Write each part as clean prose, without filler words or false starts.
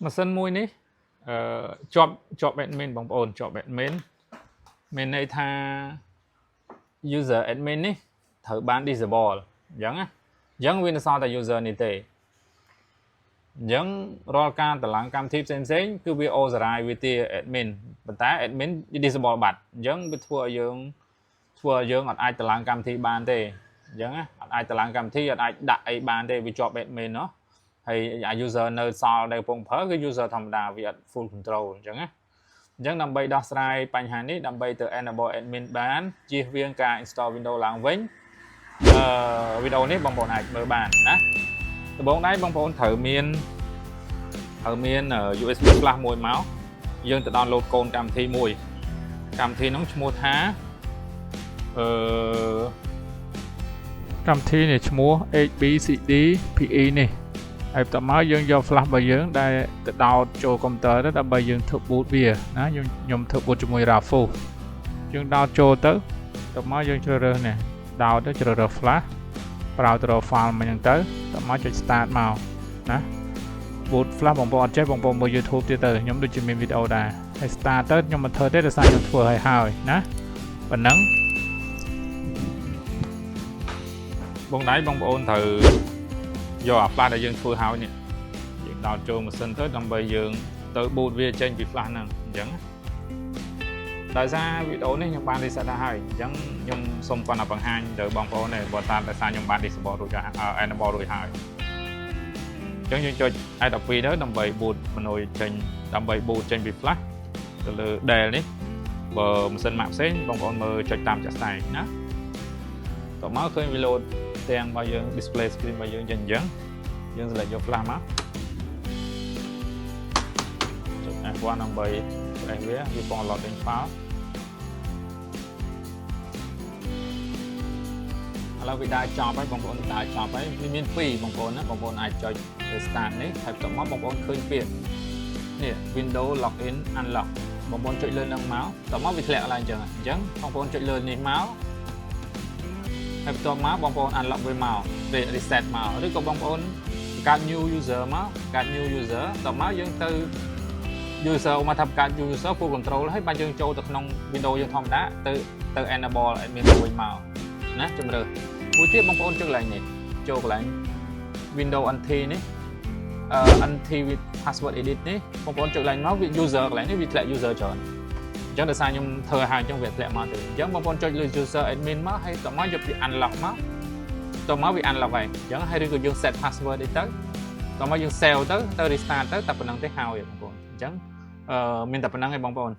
mà sân môi ní chọn admin bằng ổn chọn admin mình này tha user admin ní thử bán disable giống Windows sao tại user này tệ giống roll cam tờ lăng cam tiếp sen cứ video override với tia admin bản tá admin disable bật giống bị thua dương ở ai tờ lăng cam thi ban tệ giống ai tờ lăng cam thi ở ai đại ban tệ vì chọn admin nó hay user nơi sau đây phong phớ cái user thầm đà vì full control giống nằm bay đa saiបញ្ហានេះដើម្បីទៅ enable admin បានជៀសវាងការ install Windows ឡើងវិញវីដេអូនេះបងប្អូនអាចមើលបានណាដំបូងដៃបងប្អូនត្រូវមាន USB flash មួយមកយើងទៅ download កូនកម្មវិធីមួយកម្មវិធីនោះឈ្មោះថាកម្មវិធីនេះឈ្មោះ HBCD PE នេះហើយបន្តមកយើងយក flash របស់យើងដែលទៅដោតចូលកុំព្យូទ័រទៅដើម្បីយើងធ្វើ boot វាណាខ្ញុំធ្វើ boot ជាមួយ RAFO យើងដោតចូលទៅបន្តមកយើងជ្រើសរើសនេះដោតទៅជ្រើសរើស flash ប្រើទៅរក file មកហ្នឹងទៅបន្តមកចុច start មកណា boot flash បងប្អូនអត់ចេះបងប្អូនមើល YouTube ទៀតទៅខ្ញុំដូចជាមានវីដេអូដែរហើយ start ទៅខ្ញុំមិនធ្វើទេដោយសារខ្ញុំធ្វើហើយណាប៉ុណ្ណឹងបងដៃបងប្អូនត្រូវយកអា flash ដែលយើងធ្វើហើយនេះយើងដោតចូលម៉ាស៊ីនទៅដើម្បីយើងទៅ boot វាចេញពី flash ហ្នឹងអញ្ចឹងដោយសារវីដេអូនេះខ្ញុំបាន reset ហើយអញ្ចឹងខ្ញុំសូមគាត់បង្ហាញទៅបងប្អូនដែរបើតាមដោយសារខ្ញុំបាន disable រួចហើយ enable រួចហើយអញ្ចឹងយើងចុច i12 ទៅដើម្បី boot មនុយចេញដើម្បី boot ចេញពី flash ទៅលើ Dell នេះបើម៉ាស៊ីន Mac ផ្សេងបងប្អូនមើលចុចតាមចាក់ស្ដែងណាតមកឃើញវា load ទាំងរបស់យើង display screen របស់យើងអញ្ចឹងយើង select យក flash មកចុច F1 ដើម្បីផ្លេសវាពង loading file ឥឡូវវាដើរចប់ហើយបងប្អូនដើរចប់ហើយវាមាន2បងប្អូនណាបងប្អូនអាចចុច start នេះហើយបន្តមកបងប្អូនឃើញពាក្យនេះ Windows login unlock បងប្អូនចុចលើនឹងមកបន្តមកវាធ្លាក់ឡើងអញ្ចឹងបងប្អូនចុចលើនេះមកហើយបន្ទាប់មកបងប្អូន unlock វាមកវា reset មកឬក៏បងប្អូនកាត់ new user មកកាត់ new user តមកយើងទៅ user មកថាកាត់ user full control ហើយបើយើងចូលទៅក្នុង Windows យើងធម្មតាទៅ enable admin វិញមកណាជំរឿមួយទៀតបងប្អូនចុចកន្លែងនេះចូលកន្លែង Windows NT នេះNT with password edit នេះបងប្អូនចុចកន្លែងមកវា user កន្លែងនេះវាធ្លាក់ user ច្រើនអញ្ចឹងដោយសារខ្ញុំធ្វើហើយអញ្ចឹងវាធ្លាក់មកទៅអញ្ចឹងបងប្អូនចុចលើ user admin មកហើយតមកយកវា unlock មកតមកវា unlock ហើយអញ្ចឹងហើយឬក៏យើង set password នេះទៅតមកយើង save ទៅ restart ទៅតែប៉ុណ្្នឹងទេហើយបងប្អូនអញ្ចឹងមានតែប៉ុណ្្នឹងឯងបងប្អូន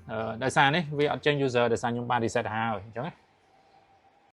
ដោយសារនេះវាអត់ចេញ user ដោយសារខ្ញុំបាន reset ហើយអញ្ចឹង